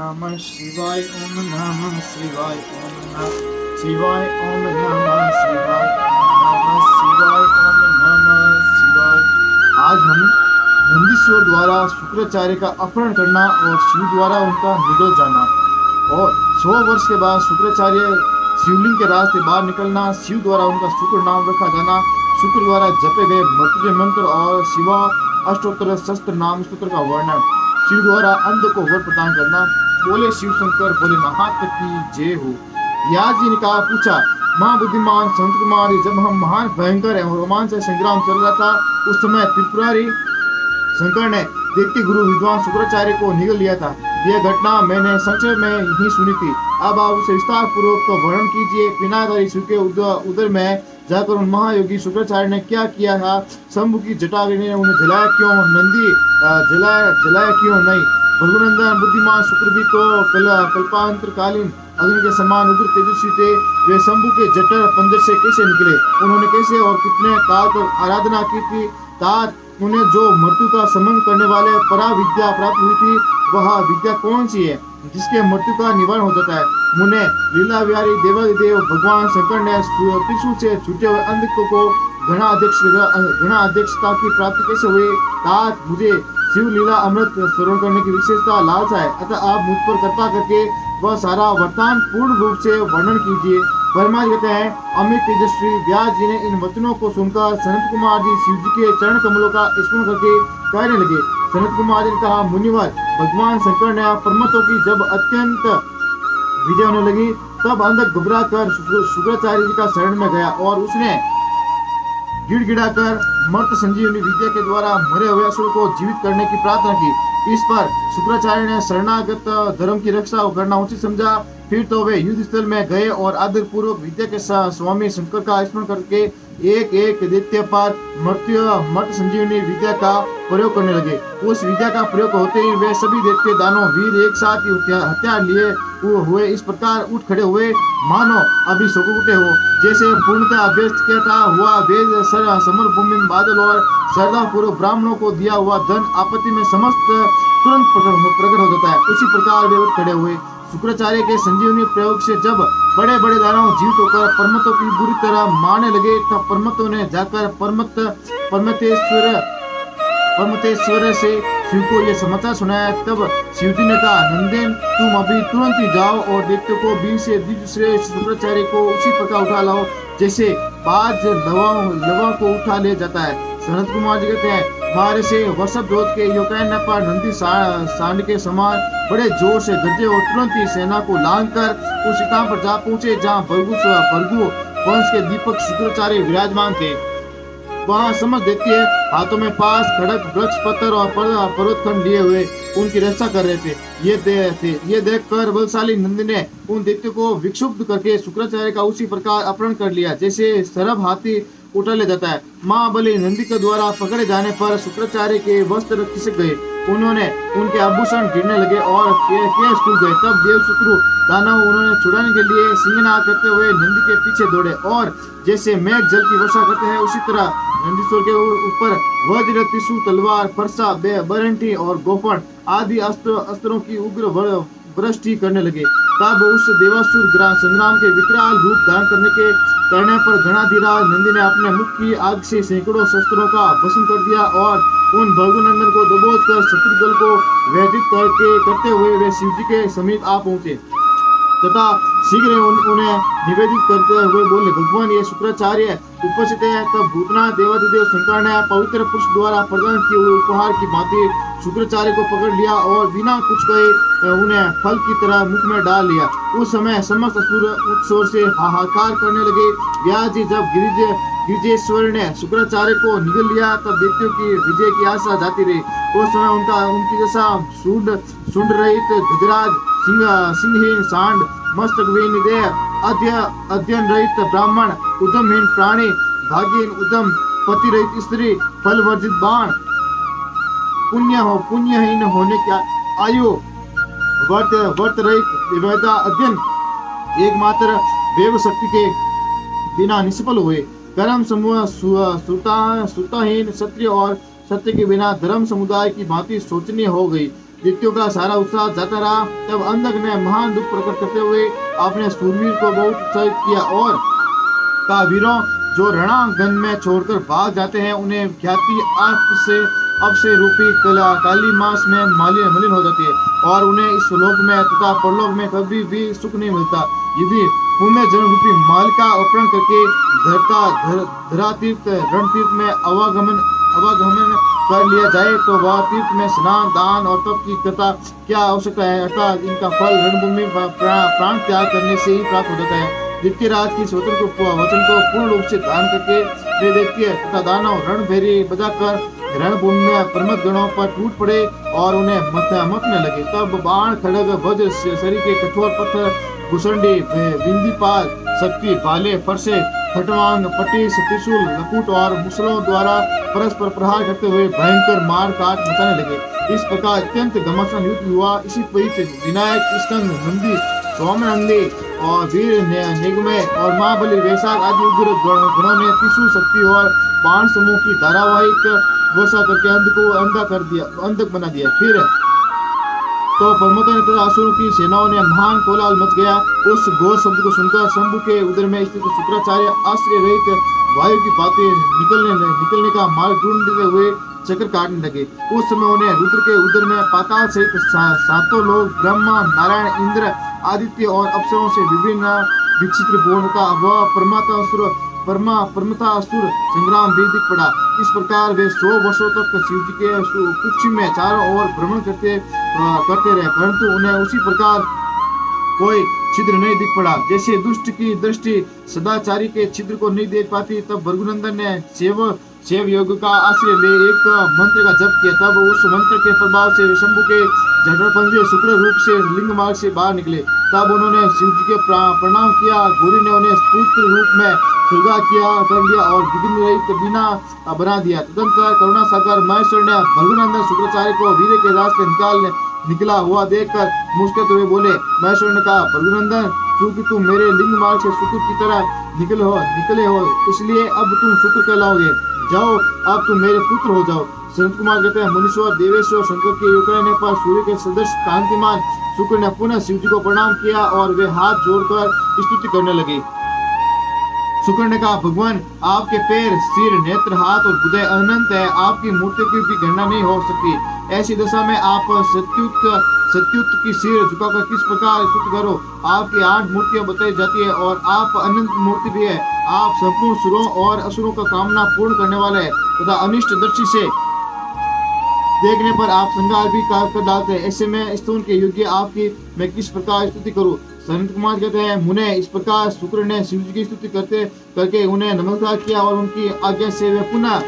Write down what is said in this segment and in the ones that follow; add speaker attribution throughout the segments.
Speaker 1: नमः शिवाय, ओम नमः शिवाय, ओम नमः शिवाय, ओम नमः शिवाय, ओम नमः शिवाय, ओम नमः शिवाय। आज हम नंदीश्वर द्वारा शुक्राचार्य का अपहरण करना और शिव द्वारा उनका निगल जाना और 100 वर्ष के बाद शुक्राचार्य शिवलिंग के रास्ते बाहर निकलना, शिव द्वारा उनका शुक्र नाम रखा जाना, शुक्र द्वारा जपे गए मृत्युंजय मंत्र और शिवा अष्टोत्तर शस्त्र नाम स्तोत्र का वर्णन, शिव द्वारा अंध को वर प्रदान करना। बोले शिव शंकर बोले महात्म की जय हो। याद जी ने कहा, पूछा मां बुद्धिमान संत कुमार, जब हम महान भयंकर एवं रोमांचक संग्राम चल रहा था उस समय त्रिपुरारी शंकर ने देखते गुरु विद्वान शुक्राचार्य को निगल लिया था। यह घटना मैंने संक्षेप में ही सुनी थी, अब आप उसे विस्तार पूर्वक तो वर्णन कीजिए। पिनाधारी शिव के उदर में जाकर उन महायोगी शुक्राचार्य ने क्या किया था? शंभु की जटाग्नि ने उन्हें जलाया क्यों? नंदी जलाया क्यों नहीं? भृगुनंदन बुद्धिमान शुक्र भी तो कल्पांतरकालीन अग्नि के समान उग्र तेजस्वी थे। वे शंभु के जठर पंजर से कैसे निकले? उन्होंने कैसे और कितने काल तक आराधना की थी? तात उन्हें जो मृत्यु का संबंध करने वाले परा विद्या प्राप्त हुई थी, वह विद्या कौन सी है जिसके मृत्यु का निवारण हो जाता है? मुने लीला विहारी देवादिदेव भगवान शंकर ने त्रिशूल से छूटे हुए अंधत्व को गणा अध्यक्षता की प्राप्ति कैसे हुई? तात मुझे शिव लीला अमृत श्रवण करने की विशेषता लालसा है, अतः आप मुझ पर कृपा करके वह सारा वर्तान पूर्ण रूप से वर्णन कीजिए। परमा कहते हैं, अमित तेजस्वी व्यास जी ने इन वचनों को सुनकर सनत कुमार जी शिव जी के चरण कमलों का स्मरण करके कहने लगे। सनत कुमार जी ने कहा, मुनिवर भगवान शंकर ने पर्वतों की जब अत्यंत विजय होने लगी तब अंधक घबरा कर शुक्राचार्य जी का शरण में गया और उसने गिड़गिड़ाकर मर्त संजीवनी विद्या के द्वारा मरे हुए असुर को जीवित करने की प्रार्थना की। इस पर शुक्राचार्य ने शरणागत धर्म की रक्षा करना उचित समझा। फिर तो वे युद्ध स्थल में गए और आदर पूर्वक विद्या के स्वामी शंकर का स्मरण करके एक एक दैत्य पर मर्त संजीवनी विद्या का प्रयोग करने लगे। उस विद्या का प्रयोग होते ही वे सभी दैत्य दानव वीर एक साथ ही हथियार लिए हुए इस प्रकार उठ खड़े हुए मानो अभी सोकुटे हो। जैसे पूर्णतः अभ्यस्त किया था हुआ वेद समर भूमि में बादल और श्रद्धा पूर्वक ब्राह्मणों को दिया हुआ धन आपत्ति में समस्त तुरंत प्रकट हो जाता है, उसी प्रकार वे उठ खड़े हुए। शुक्राचार्य के संजीवनी प्रयोग से जब बड़े बड़े दानव जीवित होकर परमतों की बुरी तरह मारने लगे तब परमतों ने जाकर परमतेश्वर से शिव को यह समाचार सुनाया। तब शिव जी ने कहा, नंदन तुम अभी तुरंत ही जाओ और दैत्य को बीच से श्रेष्ठ शुक्राचार्य को उसी प्रकार उठा लाओ जैसे बाज लवा को उठा ले जाता है। सनत कुमार जी कहते हैं, मारे से वर्षभ जोत के योगैन पर नंदी सांड के समान बड़े जोर से गरजे और तुरंत ही सेना को लांग कर उस स्थान पर जा पहुंचे जहाँ भृगु वंश के दीपक शुक्राचार्य विराजमान थे। वहाँ समझ देती है हाथों में पास खड़क वृक्ष पत्थर और पर्वत खंड लिए हुए उनकी रक्षा कर रहे थे। ये देखकर बलशाली नंदी ने उन दैत्य को विक्षुब्ध करके शुक्राचार्य का उसी प्रकार अपहरण कर लिया जैसे सरब हाथी उठा ले जाता है। महाबली नंदी के द्वारा पकड़े जाने पर शुक्राचार्य के वस्त्र खिसक गए, उन्होंने उनके आभूषण गिरने लगे और केश खुल गए। तब देवशत्रु दानव उन्होंने छुड़ाने के लिए सिंहनाद करते हुए नंदी के पीछे दौड़े और जैसे मेघ जल की वर्षा करते हैं उसी तरह नंदीश्वर के ऊपर वज्र त्रिशूल तलवार फरसा बरंटी और गोफन आदि अस्त्रों की उग्र वृष्टि करने लगे। तब उस देवासुर संग्राम के विकराल रूप धारण करने पर गणाधिराज नंदी ने अपने मुख की आग से सैकड़ों शस्त्रों का भस्म कर दिया और उन भृगुनंदन को दबोच कर शत्रुदल को व्यथित करते हुए वे शिव जी के समीप आ पहुंचे तथा शीघ्र उन्हें निवेदित करते हुए बोले, भगवान ये शुक्राचार्य उपस्थित है। तब भूतनाथ देवादिदेव शंकर ने पवित्र पुरुष द्वारा प्रदान किए हुए उपहार की भांति शुक्राचार्य को पकड़ लिया और बिना कुछ कहे उन्हें फल की तरह मुख में डाल लिया। उस समय समस्त असुर उत्सव से हाहाकार करने लगे। व्यास जी जब गिरिजेश्वर ने शुक्राचार्य को निगल लिया तब दैत्यों की विजय की आशा जाती रही। उस समय उनकी दशा शुंड रहित गजराज सिंहहीन सांड मस्तकहीन देह अध्ययन रहित ब्राह्मण उद्यमहीन प्राणी भाग्यहीन उद्यम पति रहित स्त्री फल वर्जित बाण पुण्यहीन होने की आयु वर्त रहित वेदा अध्ययन एकमात्र देव शक्ति के बिना निष्फल हुए। कर्म समूह सुताहीन क्षत्रिय और सत्य के बिना धर्म समुदाय की भांति शोचनीय हो गई। दैत्यों का सारा उत्साह जाता रहा। तब अंधक ने महान दुख प्रकट करते हुए अपने सूरवीर को बहुत उत्साहित किया और कहा, वीरों, जो रणांगन में छोड़कर भाग जाते हैं उन्हें ख्याति अब से रूपी काली मास में मलिन हो जाती है और उन्हें इस लोक में तथा परलोक में कभी भी सुख नहीं मिलता। यदि पुण्य जन रूपी माल का अपहरण करके धरा तीर्थ रण तीर्थ में आवागमन कर लिया जाए तो वह तीर्थ में स्नान, दान और तप की कथा क्या आवश्यकता है, अर्थात इनका फल रणभूमि प्राण त्याग करने से ही प्राप्त हो जाता है। द्वितीय राज की वचन को पूर्ण रूप से दान करके वे दैत्य तथा दानव रणभेरी बजाकर रणभूमि में प्रमथ गणों पर टूट पड़े और उन्हें मथने लगे। तब बाण, खड्ग, वज्र, शरीर के कठोर पत्थर, भूसंडी, बिंदीपाल, शक्ति, भाले, फरसे, खटवांग, पटीस, त्रिशूल, लकुट और मुसलों द्वारा परस्पर प्रहार करते हुए भयंकर मार काट मचाने लगे। इस प्रकार अत्यंत घमासान युद्ध हुआ। इसी बीच विनायक, स्कंद, नंदी, सोमनंदी और वीर निगमे और महाबली वैशाख आदि उग्र गणों ने त्रिशूल, शक्ति और बाण समूह की धारावाहिक वर्षा करके अंधक बना दिया। फिर तो पर्वतों ने तथा असुरों की सेनाओं ने महान कोलाहल मच गया। उस घोर शब्द को सुनकर शंभु के उदर में स्थित शुक्राचार्य आश्रय रहित वायु की बातें निकलने का मार्ग ढूंढते हुए चक्कर काटने लगे। उस समय उन्हें रुद्र के उदर में पाताल सहित सातों लोग, ब्रह्मा, नारायण, इंद्र, आदित्य और अप्सरों से विभिन्न विचित्र बोल था। वह परमतासुर संग्राम भी दिख पड़ा। इस प्रकार वे 100 वर्षों तक शिव जी के कुक्ष में चारों ओर भ्रमण करते रहे, परंतु उन्हें उसी प्रकार कोई छिद्र नहीं दिख पड़ा जैसे दुष्ट की दृष्टि सदाचारी के छिद्र को नहीं देख पाती। तब भृगुनंदन ने शिव योग का आश्रय ले एक मंत्र का जप किया। तब उस मंत्र के प्रभाव से शंभु के जठरपंजे शुक्र रूप से लिंग मार्ग से बाहर निकले। तब उन्होंने शिव जी के प्रणाम किया। गौरी ने उन्हें पुत्र रूप में सुलगा कर लिया और विघ्न रहित बिना बना दिया। तदंतर करुणा सागर महेश्वर ने भृगुनंदन शुक्राचार्य को वीर के रास्ते निकला हुआ देखकर मुस्कुराते हुए बोले। महेश्वर ने कहा, भृगुनंदन, क्योंकि तुम मेरे लिंग मार्ग से शुक्र की तरह निकले हो इसलिए अब तुम शुक्र कहलाओगे। जाओ, अब तुम मेरे पुत्र हो जाओ। संत कुमार कहते हैं, मुनीश्वर, देवेश्वर, शंकर के युग रहने पर सूर्य के सदृश कांतिमान शुक्र ने पुनः शिव जी को प्रणाम किया और वे हाथ जोड़कर स्तुति करने लगे। शुक्र ने कहा, भगवान, आपके पैर, सिर, नेत्र, हाथ और हृदय अनंत है। आपकी मूर्ति की भी गणना नहीं हो सकती। ऐसी दशा में आप सत्युत की सिर झुकाकर किस प्रकार स्तुति करो। आपकी 8 मूर्तियां बताई जाती है और आप अनंत मूर्ति भी है। आप संपूर्ण सुरों और असुरों का कामना पूर्ण करने वाले हैं तथा अनिष्ट दृष्टि से देखने पर आप संहार भी कर डालते हैं। ऐसे में स्तुति के योग्य आपकी मैं किस प्रकार स्तुति करूं। संत कुमार कहते हैं, मुने, इस प्रकार शुक्र ने शिव जी की स्तुति करके उन्हें नमस्कार किया और उनकी आज्ञा से वे पुनः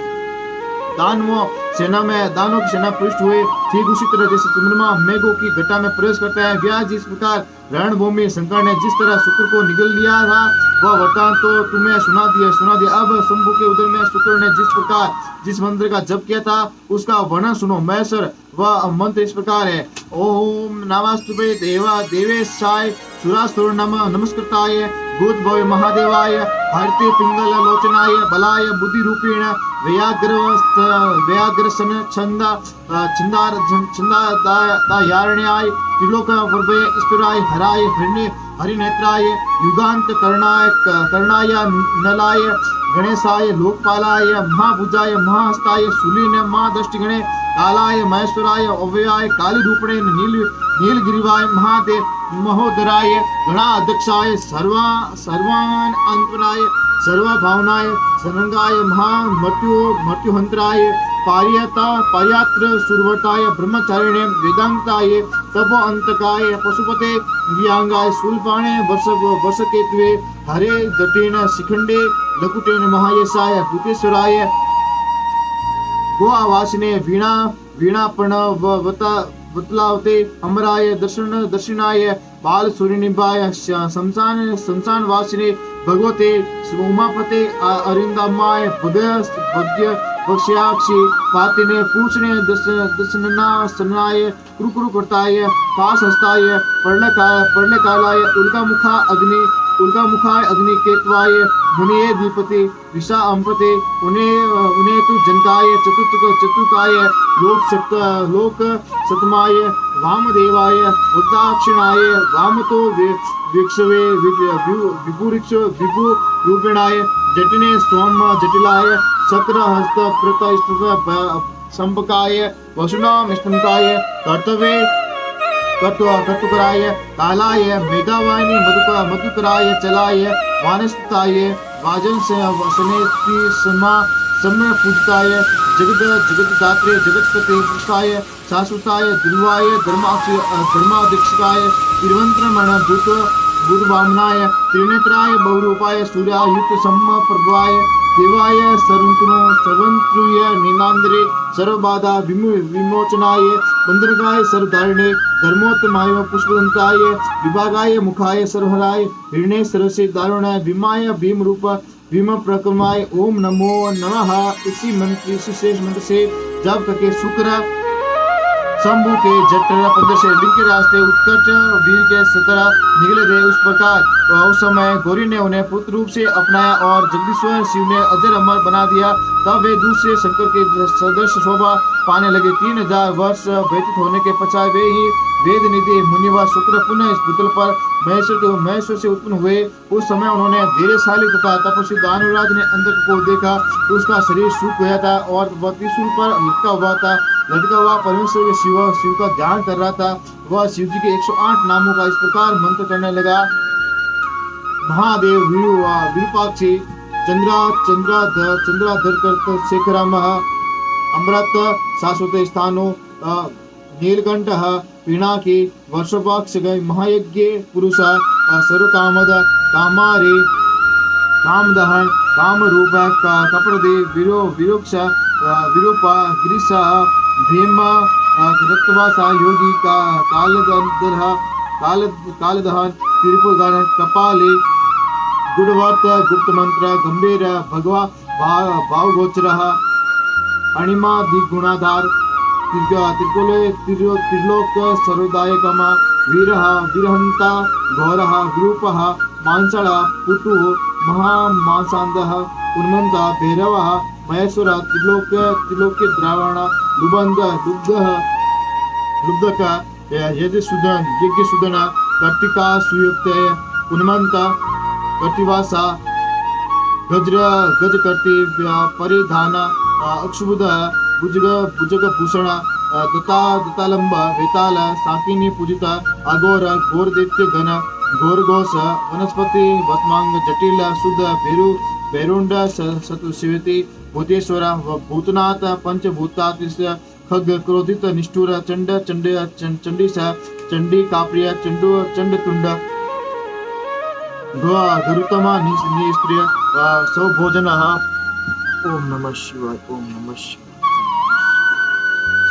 Speaker 1: दानवों की सेना पृष्ठ हुए। ठीक उसी तरह जैसे चंद्रमा मेघों की घटा में प्रवेश करता है, व्यास जिस प्रकार रणभूमि शंकर ने जिस तरह शुक्र को निगल लिया था वह वरदान तो तुम्हें सुना दिया। अब शंभु के उदर में शुक्र ने जिस मंत्र का जप किया था उसका वर्णन सुनो। महेश्वर, वह मंत्र इस प्रकार है। ओम नमस्तुते देवेशाय सुरासुर नमस्कृताय भूतभव्य महादेवाय हरते पिंगल लोचनाय बलाय बुद्धि रूपेण व्याघ्रसन छंदायारण्याय त्रिलोक प्रभय ईश्वराय हराय हरिनेत्राय युगांत करणाय नलाय गणेशाय लोकपालाय महाभुजाय महाहस्ताय शूलिने महादष्टिगणे कालाय महेश्वराय अव्ययाय काली रूपणे नीलगिरिवाय महोदराय गणाध्यक्षाय सर्वान अंतराय सर्वभावनाय सरंगाय मृत्युहंत्राय पार्यात्र सुरवर्ताय ब्रह्मचारिणे वेदांताय तपोअंतकाय पशुपते व्यांगाय शूलपाणे वर्षकेतवे हरे जटेन शिखंडे लकुटेन महायशाय भूतेश्वराय गोआवासिने वीणापणवतलावते अमराय दर्शनाय बाल सूर्यनिभाय शमशान वासिने भगवते उमापते अरिंदमाय भव्य वक्ष्याक्षी पातिने पूछने दशनाय कुरकुरु करताय पास हस्ताय पर्णकालाय उल्कामुखाय अग्निकेतवाय मुनिये दीपते विषा अंपते उन्हें तु जनकाय चतुर्काय लोक सतमाय वामदेवाय बुद्धाक्षिणाय वामतो विक्षवे विभुरिक्ष विभु रूपिणाय जटिने सोम जटिलाय शक्रहस्त प्रतस्तुत संपकाय वसुनाम स्तंकाय कर्तवे कटुकराय कालाय मेधावाहिनी मधुकराय चलाय वानस्ताय वाजन से वसनेति समा समय पूजिताय जगतदात्रे जगत्पते पुरुषाय शाश्वताय ध्रुवाय धर्माध्यक्षताय तिरुवंत्रमण भूतवामनाय त्रिनेत्राय बहुरूपाय सूर्यायुक्त सम्म प्रभाय देवाय सर्वंत्रुय नीलांद्रे सर्वबाधा विमोचनाय बंदरगाय सर्वधारणे धर्मोत्तमाय पुष्पदंताय विभागाय मुखाय सर्वहराय हिरण्य सरसे दारुणाय भीमाय भीम रूप भीम प्रक्रमाय ओम नमो नमः। इसी मंत्र इसी शेष मंत्र से जब करके शुक्र शंभु के जठर पद से लिंग के रास्ते उत्कट वीर के सतरा निकले थे। उस प्रकार उस समय गौरी ने उन्हें पुत्र रूप से अपनाया और जगदीश्वर शिव ने अजर अमर बना दिया। तब वे दूसरे शंकर के सदृश शोभा पाने लगे। 3000 वर्ष व्यतीत होने के पश्चात वे ही वेद निधि मुनि व शुक्र पुनः इस भूतल पर महेश्वर से उत्पन्न हुए। उस समय उन्होंने धैर्यशाली तथा तपस्वी दानुराज ने अंधक को देखा तो उसका शरीर सूख गया था और वह त्रिशूल पर लटका हुआ परमेश्वर शिव का ध्यान कर रहा था। वह शिव जी के 108 नामों का इस प्रकार मंत्र करने लगा। महादेव विरूपाक्षी चंद्राधर कर्त शेखरम अमृत शाश्वत स्थानो नीलकंठ पिनाकी वर्षपाक्ष महायज्ञ पुरुष सर्वकामद कामारे कामदहन कामरूप कपड़दे विरोक्ष विरूपा गिरीश भीम रक्तवासा योगी कालदहन त्रिपुरगण कपाले गुणवर्त गुप्त मंत्र गंभीर भगवा भावगोचर अणिमा दिगुणाधार त्रिलोक सर्वदायकम वीरहंता घोर विरूप मांसळ पुटु महामांसांध उन्मंता भैरव महेश्वर त्रिलोक द्रावण लुबंध लुब्धक यज्ञ सुदन कर्तिका सुयुक्त उन्मंत कर्तिवासा गजकर्ति परिधान अक्षुबुध भुजग भूषण दतालंब वेताल साकिनी पूजित अघोर घोर दैत्य घन घोर घोष वनस्पति भस्मांग जटिल शुद्ध भैरुंड सतुशिवति भूतेश्वर भूतनाथ पंचभूतातिश खग क्रोधित निष्ठुर चंडीस चंडी काप्रिय चंडतुंड गरुतम निस्त्रिय सौभोजन। ओम नमः शिवाय ओम नमः शिवाय।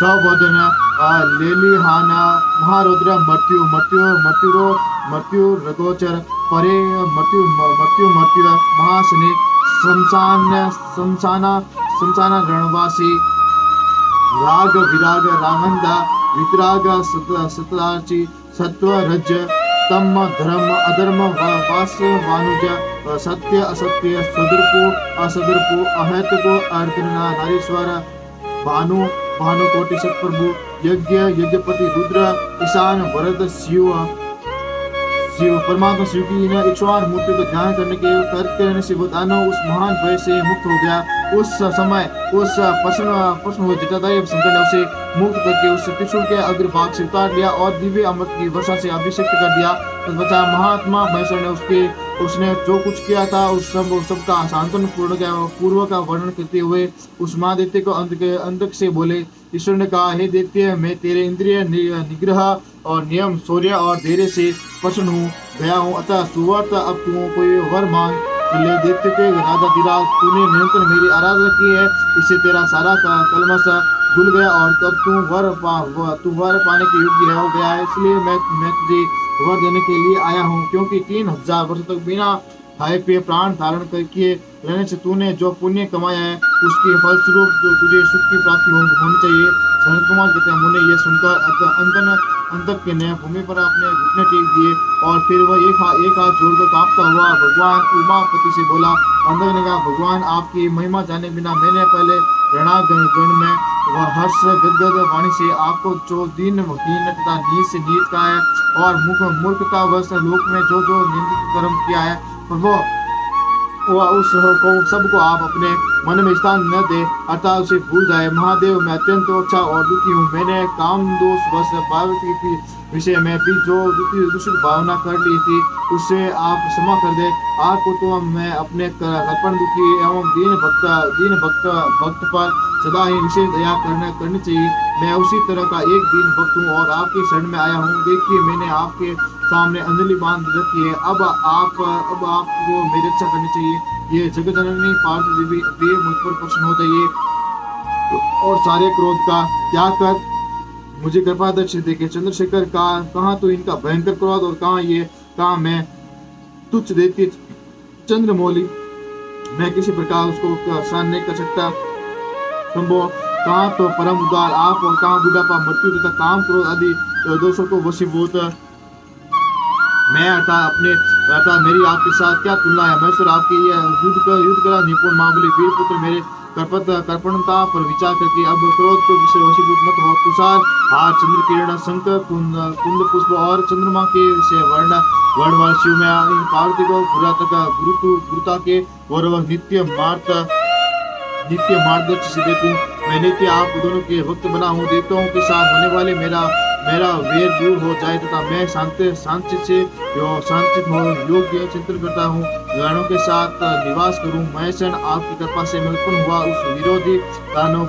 Speaker 1: सौभोजन लेलिहान महारुद्र मृत्यु रगोचर परे मृत्यु महाशनि शमशान रणवासी राग विराग रागंध वितराग सतलाची सत्व रज तम धर्म अधर्म वास वानुज सत्य असत्य सदर्पो असदर्पो अहैतको अर्धना नारीश्वर भानु कोटि सत्प्रभु यज्ञ यज्ञपति रुद्र ईशान वरद शिव परमात्मा शिव की 108 मूर्तियों को ध्यान करने से वो दानव उस महान भय से मुक्त हो गया। उस समय उस प्रश्न हुए जटाधारी शंकर ने उसे मुक्त करके उस त्रिशूल के अग्रभाग से उतार लिया और दिव्य अमृत की वर्षा से अभिषेक कर दिया। तत्पश्चात महात्मा महेश्वर ने उसने जो कुछ किया था उस सब का सांत्वन पूर्व का वर्णन करते हुए उस महादैत्य को अंतक से बोले। ईश्वर ने कहा, हे दैत्य, मैं तेरे इंद्रिय निग्रह और नियम शौर्य और धैर्य से प्रसन्न हूँ गया हूँ, अतः सुवर्त अब तू कोई वर मांग ले। दैत्य के राजा धीराज, तूने निरंतर मेरी आराधना की है, इससे तेरा सारा कलमश धुल गया और तब तू वर पाने के योग्य हो गया है। इसलिए मैं तुझे वर देने के लिए आया हूँ, क्योंकि 3000 वर्ष तक बिना खाए पिए प्राण धारण करके रहने से तूने जो पुण्य कमाया है उसके फलस्वरूप तुझे सुख की प्राप्ति होनी चाहिए। सनत कुमार कहते हैं, मुने ये सुनकर अंतक के ने भूमि पर अपने घुटने टेक दिए और फिर वह एक हाथ जोड़कर कांपता हुआ भगवान उमापति से बोला। अंधक ने कहा, भगवान, आपकी महिमा जाने बिना मैंने पहले रणांगण में वह हर्ष गदगद वाणी से आपको जो दीन तथा नीच से नीच का है और मूर्खता वश लोक में जो जो निंदित कर्म किया है, प्रभु वह उस को सबको आप अपने मन में स्थान न दे, अर्थात उसे भूल जाए। महादेव, मैं अत्यंत अच्छा और दुखी हूँ। मैंने काम दोष वश पार्वती की विषय में भी जो दूषित भावना कर ली थी, उसे आप क्षमा कर दे। आपको तो मैं अपने कर्पण दुखी एवं दीन भक्त पर सदा ही विशेष दया करनी चाहिए। मैं उसी तरह का एक दीन भक्त हूँ और आपकी शरण में आया हूँ। देखिए, मैंने आपके सामने अंजलि बांध रखी है। अब आपको मेरी रक्षा करनी चाहिए। ये जगत जननी पार्वती देवी मुझ पर प्रसन्न हो जाइए और सारे क्रोध का त्याग कर मुझे कृपा दृष्टि देखे। चंद्रशेखर का कहाँ तो इनका भयंकर क्रोध और कहाँ मैं तुच्छ देखती चंद्रमौली, मैं किसी प्रकार उसको सहन नहीं कर सकता। शंभो, कहाँ तो परम उदार आप और कहाँ बुढ़ापा, मृत्यु तथा काम क्रोध आदि दोषों को वशीभूत मैं अर्थात मेरी आपके साथ क्या तुलना है। महेश्वर, आपके ये युद्ध कला निपुण महाबली वीर पुत्र मेरे कर्पणता पर विचार करके अब क्रोध को विषय वशीभूत मत हो। तुषार हार, चंद्र किरण, शंकर कुंद पुष्प और चंद्रमा के विषय वर्ण शिव में पार्वती को गुरुता के और वह नित्य मार्गदर्शन से देखूं। मैं नित्य आप दोनों के भक्त बना हूँ। देवताओं के साथ होने वाले मेरा वेर दूर हो जाए तथा मैं शांतित हो योग्य चिंतन करता हूँ। गणों के साथ निवास करूँ। महेशन, आपकी कृपा से मैं उत्पन्न हुआ उस विरोधी दानव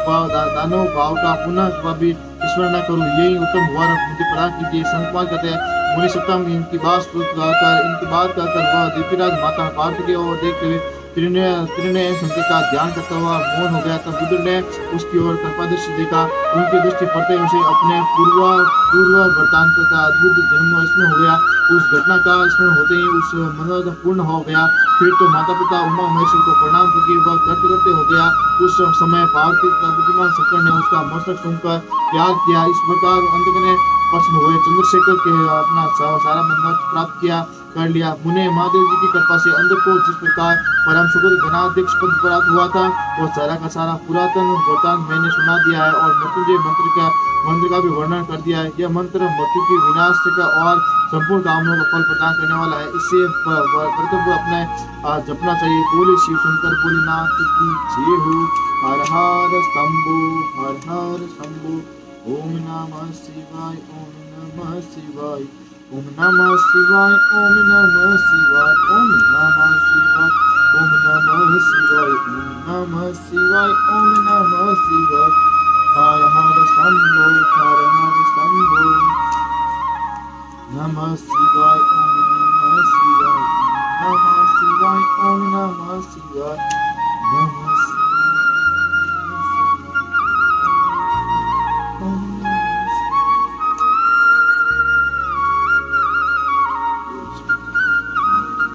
Speaker 1: भाव का पुनः कभी स्मरण न करूँ। यही उत्तम हुआ मुझे प्रदान कीजिए। संकपाल कहते हैं, मुनि सप्तम इनकी बात कर वह दिव्यराज माता पार्वती की ओर देखते हुए त्रिनय शंकर का ध्यान करता हुआ मौन हो गया। तब बुद्ध ने उसकी ओर कृपा दृष्टि देखा। उनकी दृष्टि पड़ते उसे अपने पूर्व वृत्तांत का अद्भुत जन्म स्मरण हो गया। उस घटना का स्मरण होते ही उस मनोरथ पूर्ण हो गया। फिर तो माता पिता उमा महेश्वर को प्रणाम करके वह करते हो गया। उस समय पार्वती तथा बुद्धिमान शंकर ने उसका मस्तक सुनकर त्याग किया। इस प्रकार अंत ने प्रश्न हुए। चंद्रशेखर के अपना सारा मनोरथ प्राप्त कर लिया। मुने महादेव जी की कृपा से अंध को जिस प्रकार परम सुखद गणाध्यक्ष पद प्राप्त हुआ था, वो सारा का सारा पुरातन वृत्तांत मैंने सुना दिया है और मृत्युंजय मंत्र का भी वर्णन कर दिया है। यह मंत्र मृत्यु की विनाश का और संपूर्ण कामों का फल प्रदान करने वाला है। इससे प्रथम अपने जपना चाहिए। बोले शिव शंकर भोलेनाथ की जय हो। हर हर शंभो, हर हर शंभो। ओम नमः शिवाय, ओम नमः शिवाय, ओम नमः शिवाय, ओम नमः शिवाय, ओम नमः शिवाय, ओम नमः शिवाय, ओम नमः शिवाय, ओम नमः शिवाय। हर हर शंभो, हर हर शंभो। नमः शिवाय, ओम नमः शिवाय, ओम नमः शिवाय, ओम नमः शिवाय, नमः